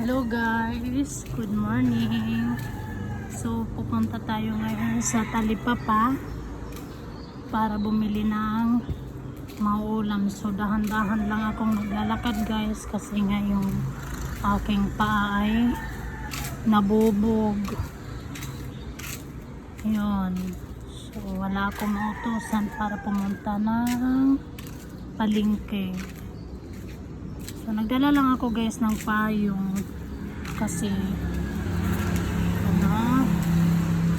Hello guys, good morning. So pupunta tayo ngayon sa Talipapa para bumili ng maulam. So dahan-dahan lang akong naglalakad guys kasi nga yung aking paa ay nabubog. Yun. So wala akong mautusan para pumunta ng palengke. So nagdala lang ako guys ng payong kasi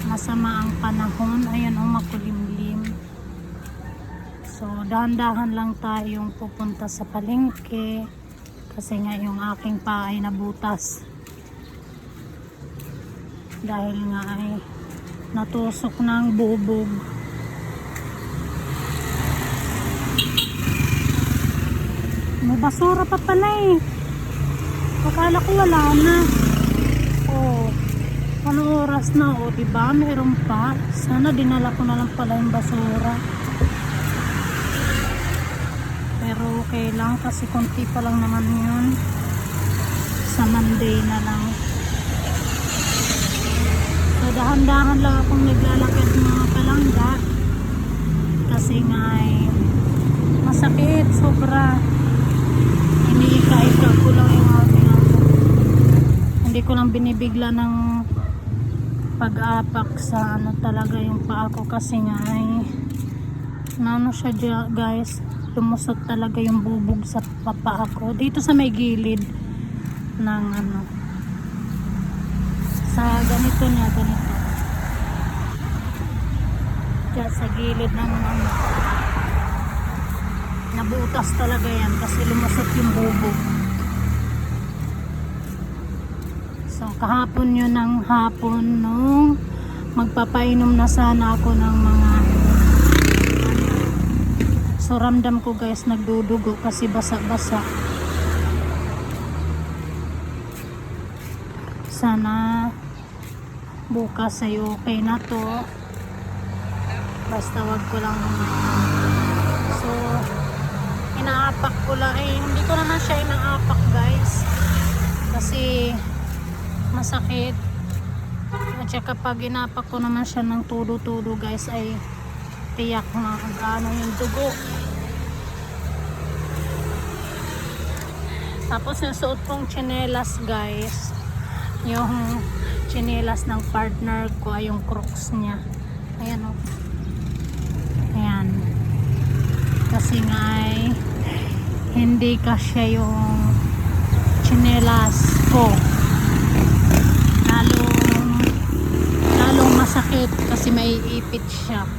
masama ang panahon. Ayan makulimlim. So dahan-dahan lang tayong pupunta sa palengke kasi nga yung aking paa ay nabutas dahil nga ay natusok ng bubog. May basura pa pala eh. Akala ko wala na. Oh, ano oras na? O, diba? Meron pa. Sana dinala ko na lang pala yung basura. Pero okay lang kasi konti pa lang naman yun. Sa Monday na lang. So, dahan-dahan lang akong naglalakad mga palangga. Kasi nga ay masakit. Sobra. Ika-ika ko lang yung aking hindi ko lang binibigla ng pag-apak sa ano talaga yung paa ko kasi nga ay ano siya guys, lumusot talaga yung bubog sa paa ko dito sa may gilid ng ano sa ganito ganito diyan sa gilid ng ano nabutas talaga yan kasi lumusot yung bubog. So kahapon yun ng hapon nung magpapainom na sana ako ng mga so ramdam ko guys nagdudugo kasi basa-basa. Sana bukas ay okay na to, basta wag ko lang so inaapak ko lang hindi ko naman siya inaapak guys kasi masakit at saka kapag inapak ko naman siya ng todo-todo guys ay tiyak na ano yung dugo. Tapos yung suot kong tsinelas guys, yung tsinelas ng partner ko ay yung Crocs niya. Ayan o. Ayan. Kasi nga ay hindi kasya yung tsinelas ko. Lalong masakit kasi may ipit siya.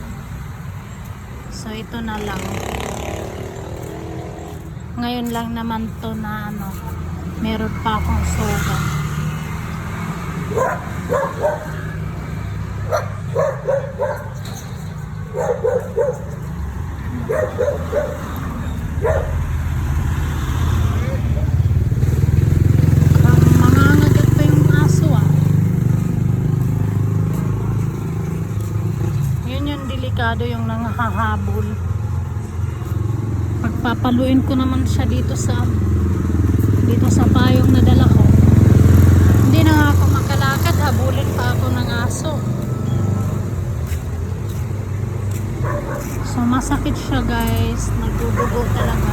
So ito na lang. Ngayon lang naman to na ano, meron pa akong soga. Mangangagat pa yung aso yun yung delikado yung nangahahabol. Pagpapaluin ko naman siya dito sa payong na dala ko, hindi na ako makalakad, habulin pa ako ng aso. So masakit siya guys, nagdudugo talaga.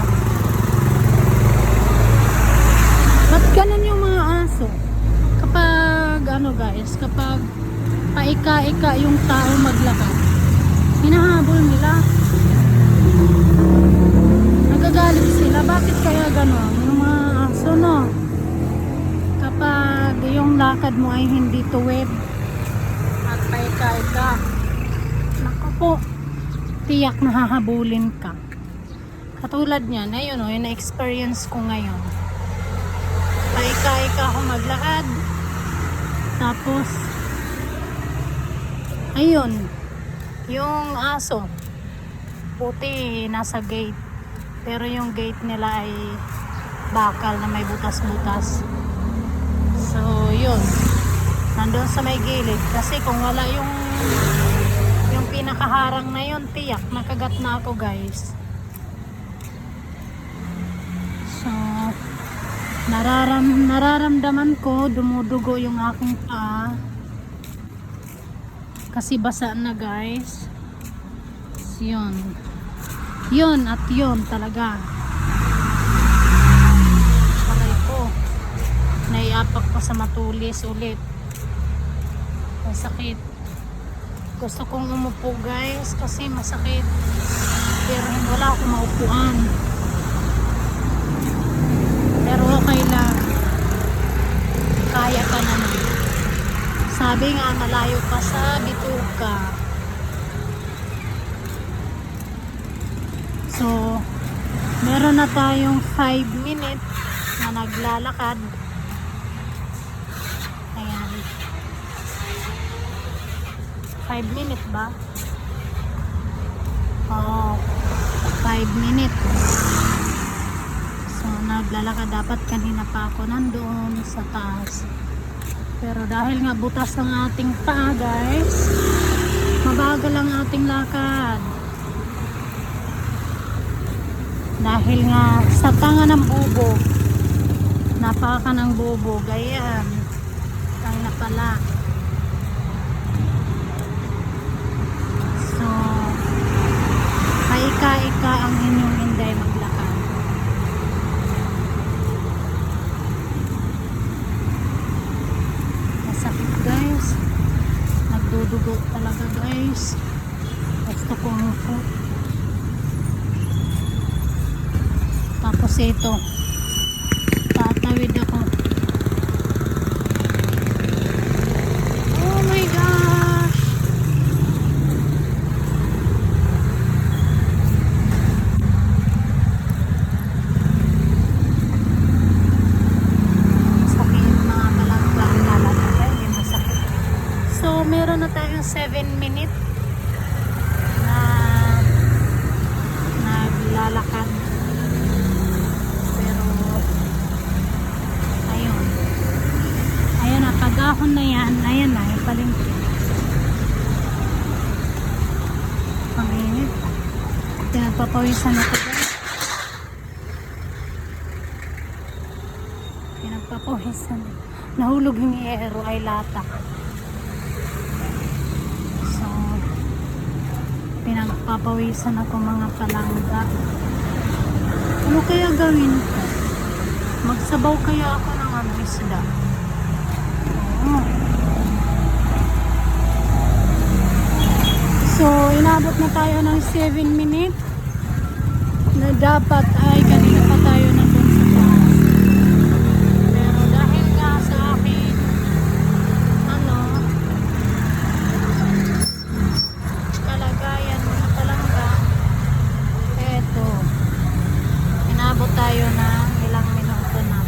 Ba't ganun yung mga aso? Kapag ano guys, kapag paika-ika yung tao maglakad, hinahabol nila, nagagalit sila. Bakit kaya gano'n yung mga aso no? Kapag yung lakad mo ay hindi tuwid at paika-ika, naku po, tiyak na hahabulin ka. Katulad niyan, ayun o, yung na-experience ko ngayon. Paika-ika ako maglakad. Tapos, ayun, yung aso, puti, nasa gate. Pero yung gate nila ay bakal na may butas-butas. So, yun. Nandun sa may gilid. Kasi kung wala yung pinakaharang na yun, tiyak nakagat na ako guys. So Nararamdaman ko dumudugo yung aking paa kasi basa na guys. Yun at yun talaga. Aray ko, naiapak ko sa matulis ulit. Ang sakit. Gusto kong umupo guys kasi masakit, pero wala akong maupuan. Pero okay lang, kaya ka naman. Sabi nga, malayo pa sa bituka. So meron na tayong 5 minutes na naglalakad. Ayan, 5 minutes ba? Oo, 5 minutes. So naglalakad. Dapat kanina pa ako nandoon sa taas, pero dahil nga butas ang ating paa guys, mabagal ang ating lakad. Dahil nga sa tanga ng bubo, napaka ng bubo, ayan, ay napala. So paika-ika ang inyong inday maglakad. Masakit guys, nagdudugo talaga guys. Gusto ko umupo. Tapos ito, tatawid ako. Oh my gosh, sakit mga palangga. Ay, masakit. So meron na tayong 7 minutes na naglalakad. Pagahon na yan, ayan na yung palengke. Panginit. Pinagpapawisan na ito guys. Pinagpapawisan. Nahulog yung yero ay lata. So pinagpapawisan ako mga palangga. Ano kaya gawin ko? Magsabaw kaya ako ng isda? So inabot na tayo ng 7 minutes na dapat ay kanina pa tayo nandun sa taas, pero dahil nga sa akin kalagayan mga palangga, eto, inabot tayo ng ilang minuto na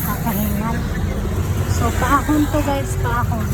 kakahingal. So paahon to guys, paahon.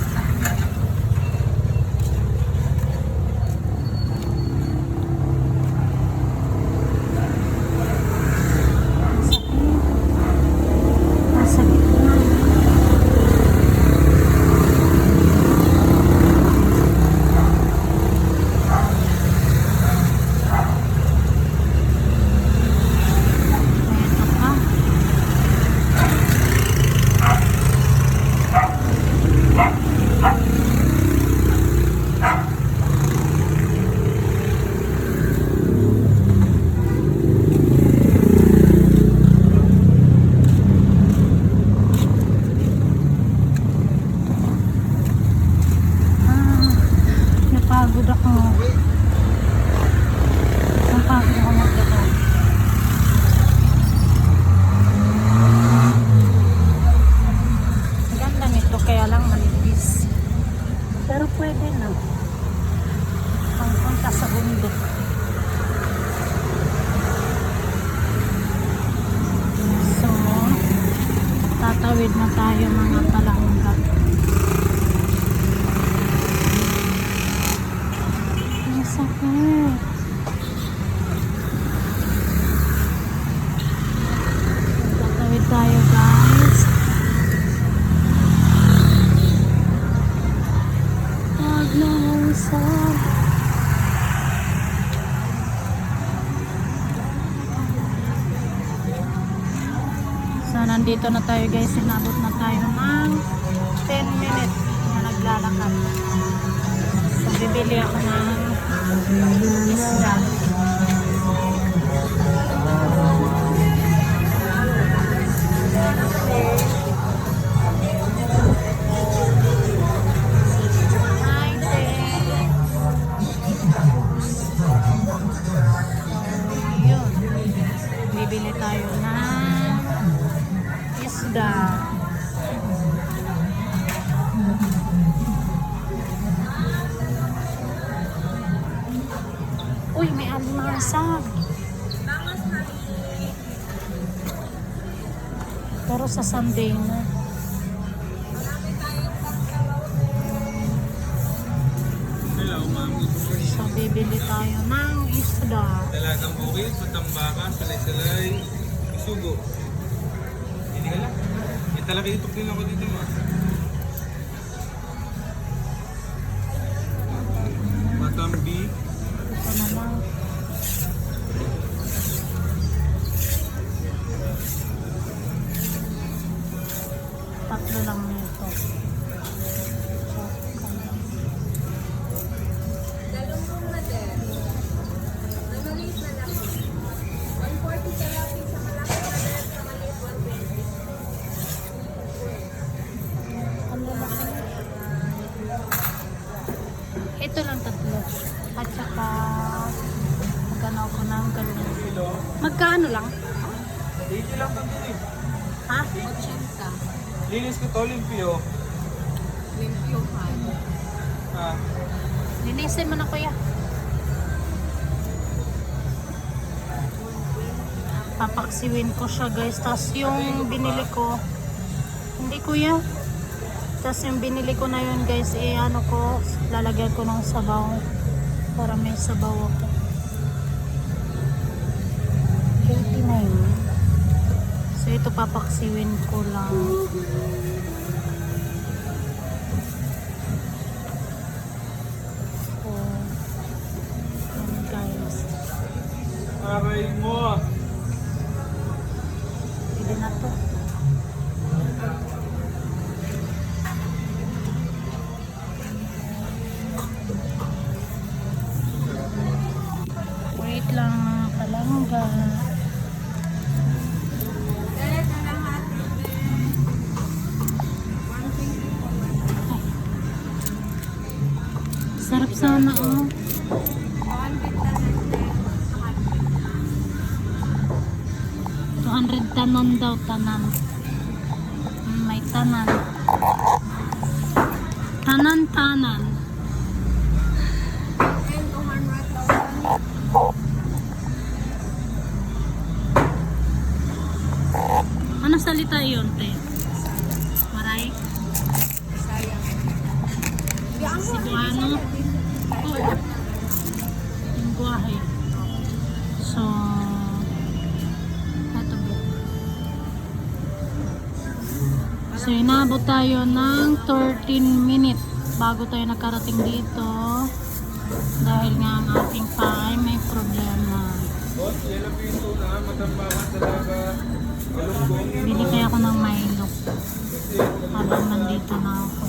Napagod ako. Napagod ako maglakad. Ganda nito, kaya lang manipis. Pero pwede na. Pangpunta sa bundok. So, tatawid na tayo mga palangga. Sakit. Tatawid tayo guys. Wag na usap. So, nandito na tayo guys. Sinabot na tayo ng 10 minutes na naglalakad. So, bibili ako ng isda. Bibili tayo ng isda. Uy, may alimasag. Pero sa Sunday na. Hello, ma'am. So, bibili tayo ng isda. Dalagang bukid, patambaka, salay-salay, isugo. Hindi ka lang. May talaga itok din ako dito, ma'am. Matambi. Ito na lang. Tatlo lang nito. Galunggong na din. Ang maliit na laki. 140 sa laki, sa malaki na din, sa maliit 120. Ano ba? Ito lang tatlo. At saka magkano ako ng galunggong. Magkano lang? 80 lang ito din. Ha? 80. Linis ko to, limpyo. Limpyo pa. Ah, Linisin mo na kuya. Papaksiwin ko siya guys. Tapos yung binili ko, hindi kuya. Tapos yung binili ko na yun guys, ano ko, lalagyan ko ng sabaw. Para may sabaw ako. 89. So ito papaksiwin ko lang. So, yan guys. aray mo. Pwede na to. Wait lang mga palangga. Sarap sana oh. 200 tanan daw, tanan. May tanan. Tanan. And 200,000. Ano salita yun, te? Maray? Sayang. Di ang Cebuano? Oo. Lingwahe. So, ito po. So, inabot tayo ng 13 minutes bago tayo nakarating dito. Dahil nga ang ating pa ay may problema. Boss, yellow pinto na, matambaka, talaga, galunggong. Bili kaya ako ng Milo habang nandito na ako.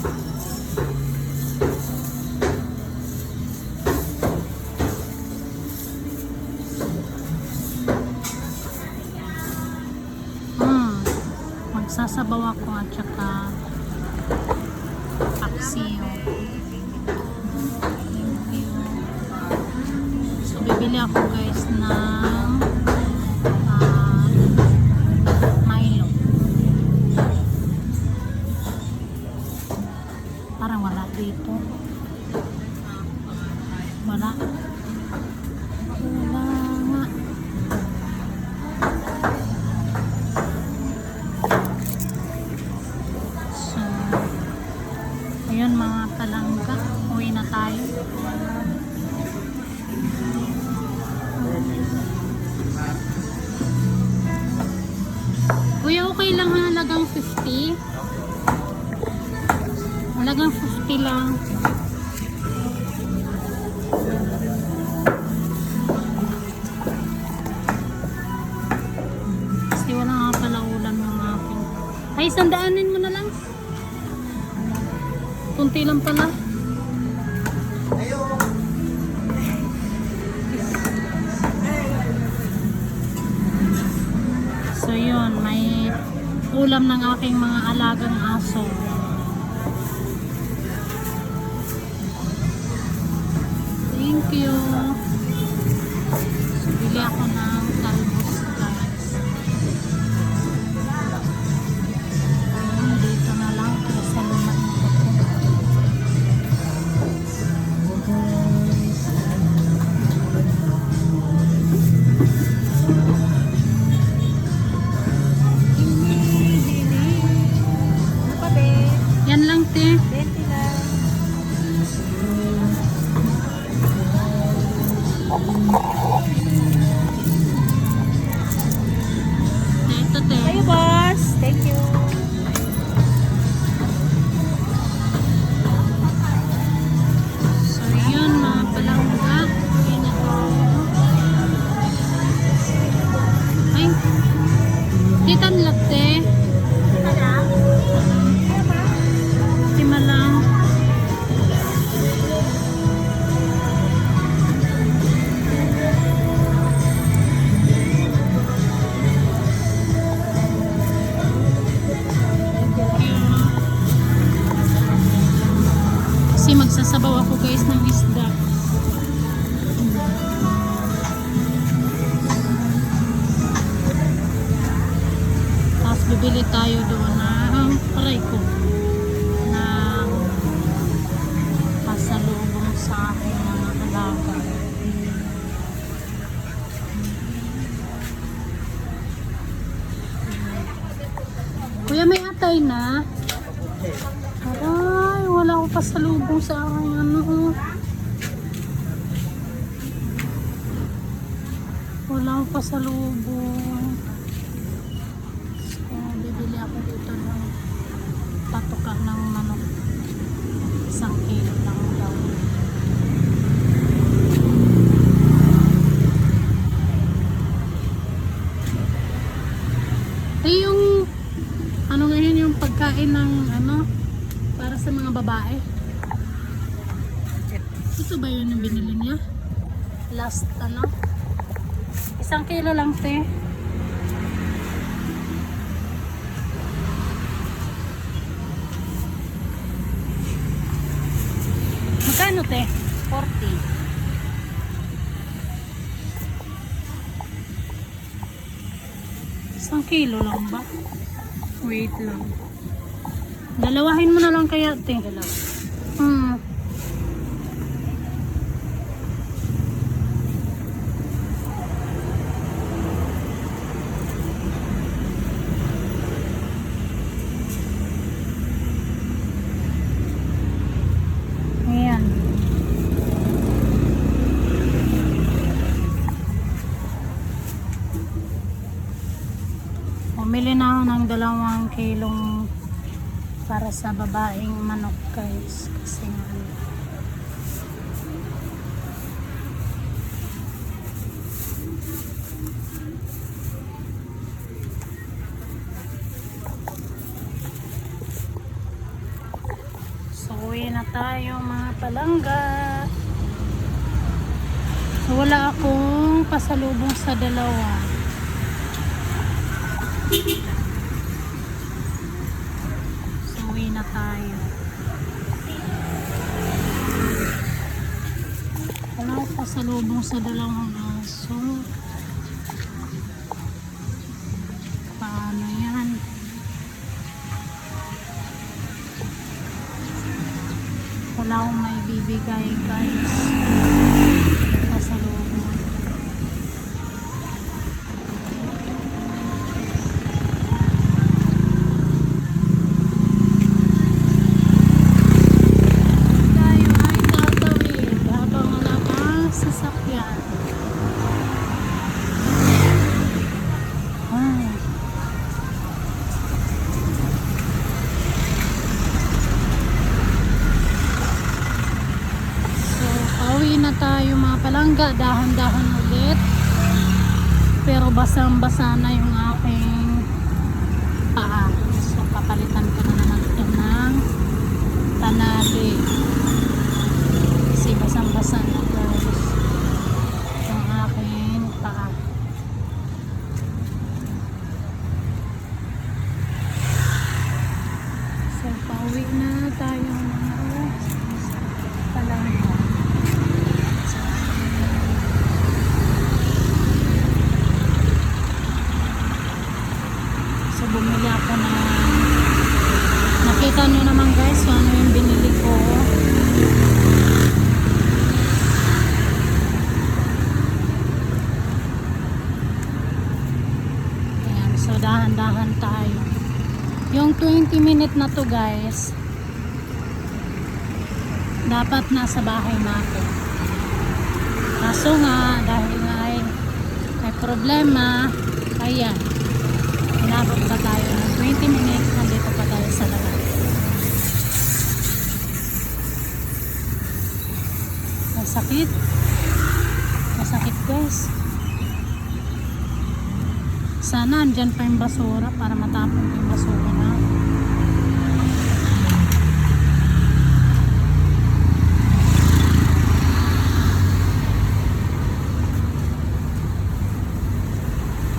Magsasabaw ako at saka paksiyo. Thank you. So bibili ako guys ng Milo. Parang wala dito. Wala. Wala nga. So, ayun mga palangga. Uwi na tayo. Kuya, okay lang halagang 50? Halagang 50 lang. Kasi wala nga pala ulam yung mga Ay, sandaanin mo na lang. Kunti lang pala. So yun, may ulam ng aking mga alagang aso. Thank you. So, bili ako ng talbos, guys. Ayun, dito na lang kasi naman ito. Ano pa, be? Yan lang, te. 20 lang. Ito, te. Kayo, boss. Thank you. So, yun, mga palangga. Yun ito. Ay, titan latte. Ito lang. Ano ba? Lima lang. Kasi magsasabaw ako guys ng isda. Tapos bibili tayo doon ng aray ko ng pasalubong sa aking mga alaga. Kuya, may atay na? Aray, wala akong pasalubong sa aking ano. Wala akong pasalubong. So, bibili ako dito ng patoka ng manok. 1 kilo lang daw. Eh, yung ano ngayon yung pagkain ng ano para sa mga babae. Ito ba yun yung binili niya? Last ano? 1 kilo lang, te. Magkano, te? 40. 1 kilo lang ba? Wait lang. Dalawahin mo na lang kaya, te. Hmm. Ayan. Bumili na ako ng 2 kilong para sa babaeng manok, guys. Kasi nga ano. So, uwi na tayo mga palangga. So, wala akong pasalubong sa dalawa. So, uwi na tayo. Wala akong pasalubong sa dalawang aso. Paano yan? Wala akong may bibigay, guys. Pasalubong. Tayo ay tatawid habang wala pang sasakyan. Ay. So, pauwi na tayo mga palangga. Dahan-dahan ulit. Pero basang-basa na yung aking paa. So, Uwi na tayo mga Palangga. So bumili ako na nakita nyo naman guys kung ano yung binili ko. Ayan, so dahan-dahan tayo. Yung 20 minute na to guys, dapat nasa bahay natin. Kaso nga, dahil nga ay may problema, ayan, inabot pa tayo ng 20 minutes, nandito pa tayo sa labas. Masakit. Masakit guys. Sana andyan pa yung basura para matapon yung basura na.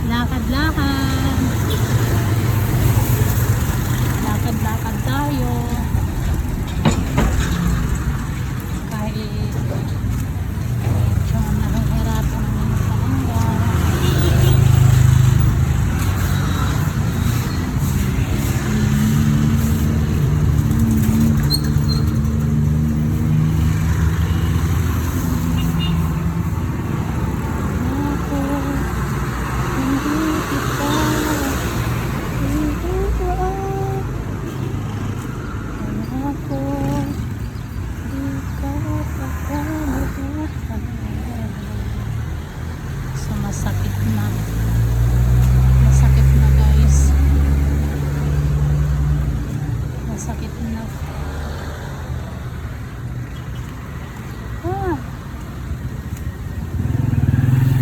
Lakad-lakad. Lakad-lakad tayo. Kahit medyo nahihirapan naman yung palangga. So masakit na guys, masakit na.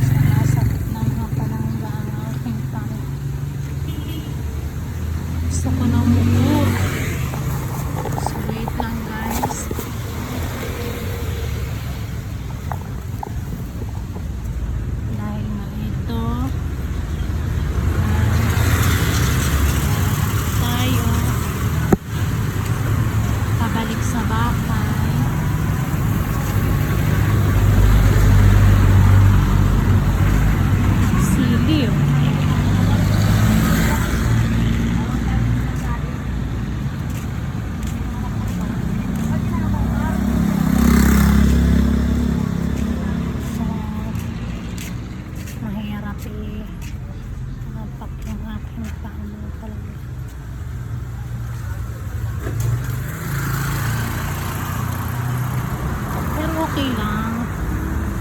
So masakit na mga palangga ang aking pang. Gusto ko na umupo. So wait lang guys. Dahil nga ito tayo pabalik sa bahay. Siliw. Mahirap napak yung aking paano talaga. Pero okay lang,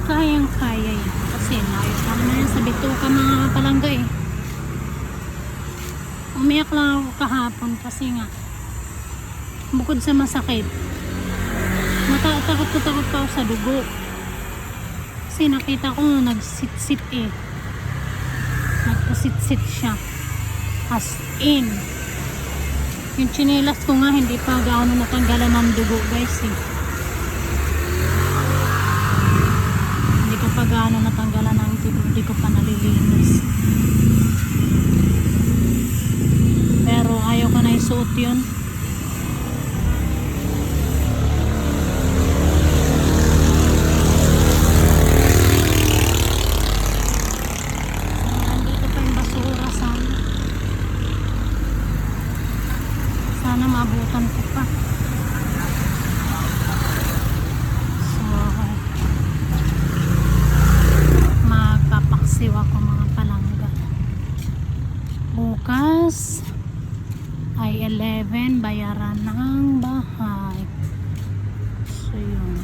kayang kaya yan kasi layo pa naman yan sa bituka mga palangga eh. Umiyak lang ako kahapon kasi nga bukod sa masakit, takot pa ako sa dugo. Kasi nakita ko nagsit-sit eh. Nagpasit-sit siya. As in. Yung tsinelas ko nga hindi pa gaano natanggalan ng dugo guys eh. Hindi ko pa gaano natanggalan ng dugo. Hindi ko pa nalilinis. Pero ayaw ko na isuot yun. Sana maabutan ko pa. So magpapaksiw ako mga palangga. Bukas ay 11 bayaran ng bahay. So yun.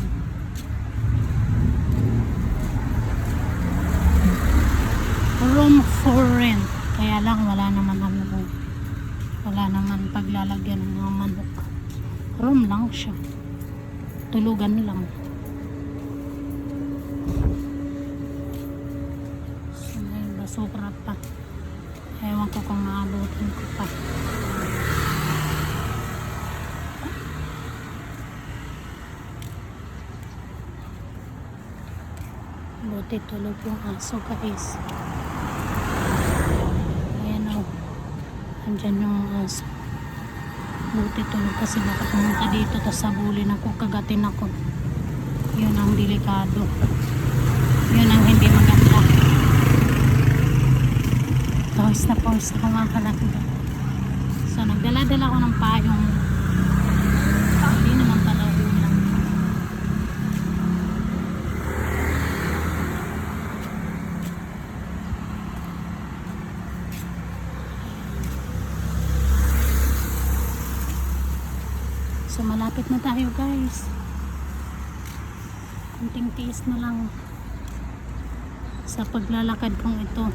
Room for rent. Kaya lang wala naman paglalagyan ng mga manok. Room lang siya. Tulugan lang. So may basura pa. Ewan ko kung maabutin ko pa. Buti tulog yung aso guys. Ayan o. Andyan yung aso. Buti tulog kasi baka pumunta dito tapos sabulin ako, kagatin ako. Yun ang delikado. Yun ang hindi maganda. Pawis na ako mga kalakda. So nagdala-dala ako ng payong. Hindi naman pala ulam. So malapit na tayo guys. Kunting tiis na lang sa paglalakad kong ito.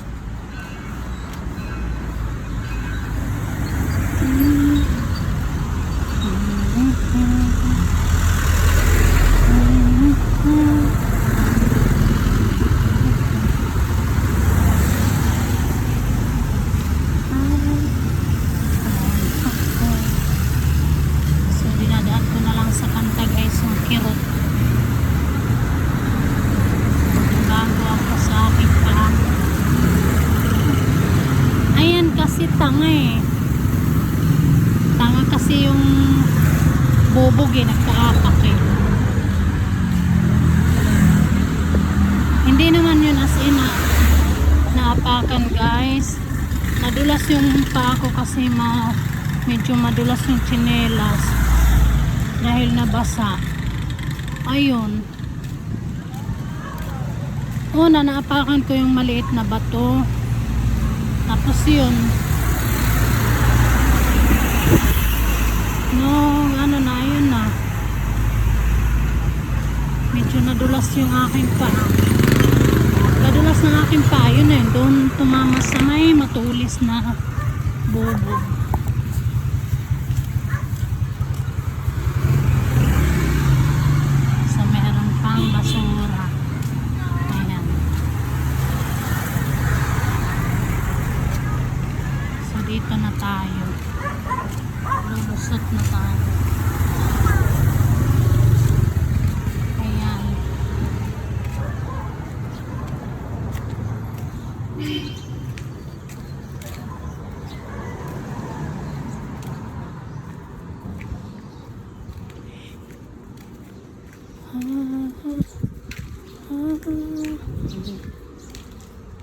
So dinadaan ko na lang sa kanta guys yung kirot. Bago ako sa aking paa. Ayan kasi tanga eh. Tanga kasi yung bubog eh, nagpaapak eh. Hindi naman yun as in naapakan guys. Nadulas yung paa ko kasi medyo madulas yung tsinelas dahil nabasa. Ayun. Una, naapakan ko yung maliit na bato. Tapos yun. Ano na, yun na. Medyo nadulas yung aking paa. Nadulas ng aking paa, yun eh. Doon tumama sa may matulis na bubog. So meron pang basura. Ayan. So dito na tayo. Lulusot na tayo. Ayan.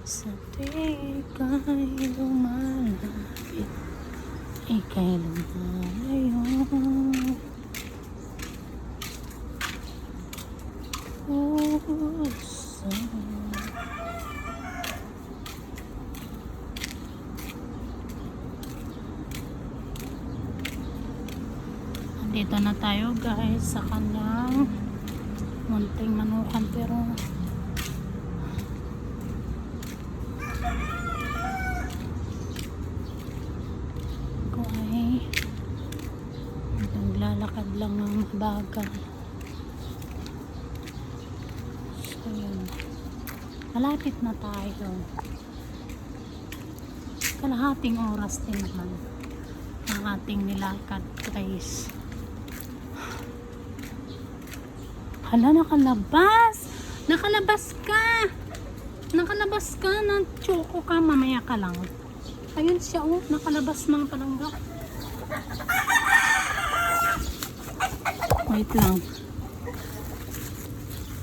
Sa tuwing ika'y lumalapit, ika'y lumalayo. Puso. Dito na tayo guys sa kanyang munting manukan pero ko ay naglalakad lang ng bagal. So yun, malapit na tayo. Kalahating oras din naman ang ating nilakad guys. Hala, nakalabas! Nakalabas ka! Nakalabas ka! Choco ka, mamaya ka lang. Ayun siya, oh. Nakalabas mga palangga. Wait lang.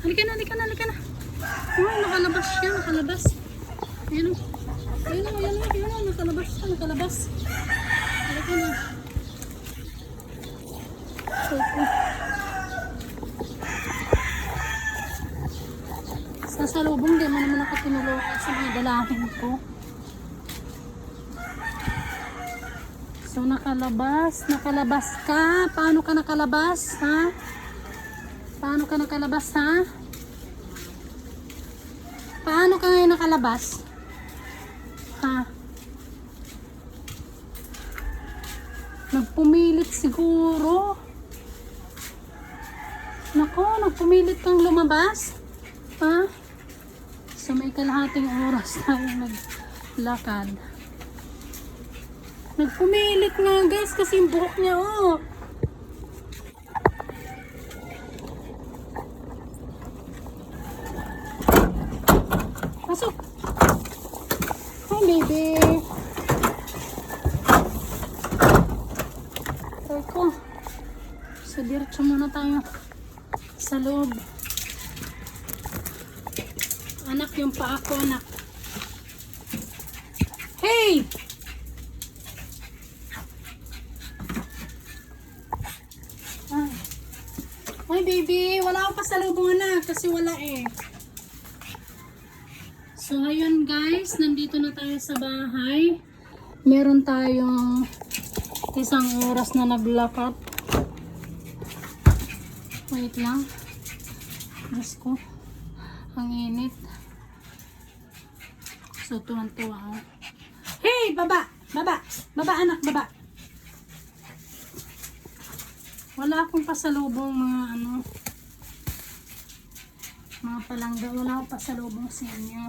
Halika na, halika na, halika na. Oh, nakalabas siya, nakalabas. Ayun, oh. Ayun, oh, ayun, oh, ayun, oh. Nakalabas siya, nakalabas. Halika na. Choco. Sa lubong, di mo naman ako tinulungan sa mga dalahin ko. So, nakalabas ka. Paano ka nakalabas, ha? Paano ka nakalabas, ha? Paano ka ngayon nakalabas? Ha? Nagpumilit siguro. Nako, nagpumilit kang lumabas. Ha? So may kalahating oras tayo naglakad. Nagpumilit nga guys kasi yung buhok niya, oh. Pasok. Hi baby. Aray ko. So, diretso muna tayo sa loob. Anak, yung paa ko, anak. Hey! Ay. Ay, baby. Wala akong pasalubong, anak. Kasi wala eh. So, ayun guys. Nandito na tayo sa bahay. Meron tayong isang oras na naglakad. Wait lang. Diyos ko. Ang init. So, tuwan-tuwa ako. Hey! Baba! Baba! Baba, anak! Baba! Wala akong pasalubong mga mga palangga. Wala akong pasalubong sa inyo.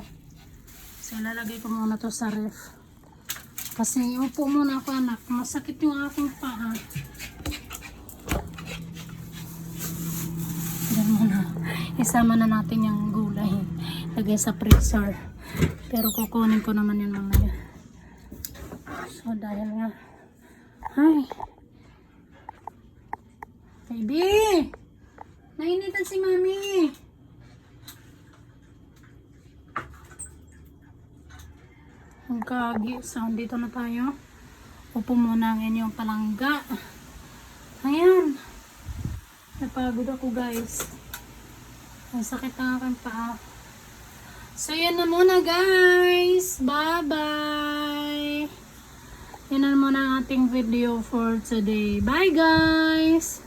So, lalagay ko muna to sa ref. Kasi, upo muna ako, anak. Masakit yung aking paa. Diyan muna. Isama na natin yung gulay. Lagay sa freezer. Pero kukunin ko naman yun mamaya. So, dahil nga. Hi. Baby! Nainitan si mami. Ang kagi. So, dito na tayo. Upo muna ang inyong palangga. Ayan. Napagod ako guys. Ang sakit ng aking paa. So, yan na muna guys. Bye-bye. Yan na muna ang ating video for today. Bye guys!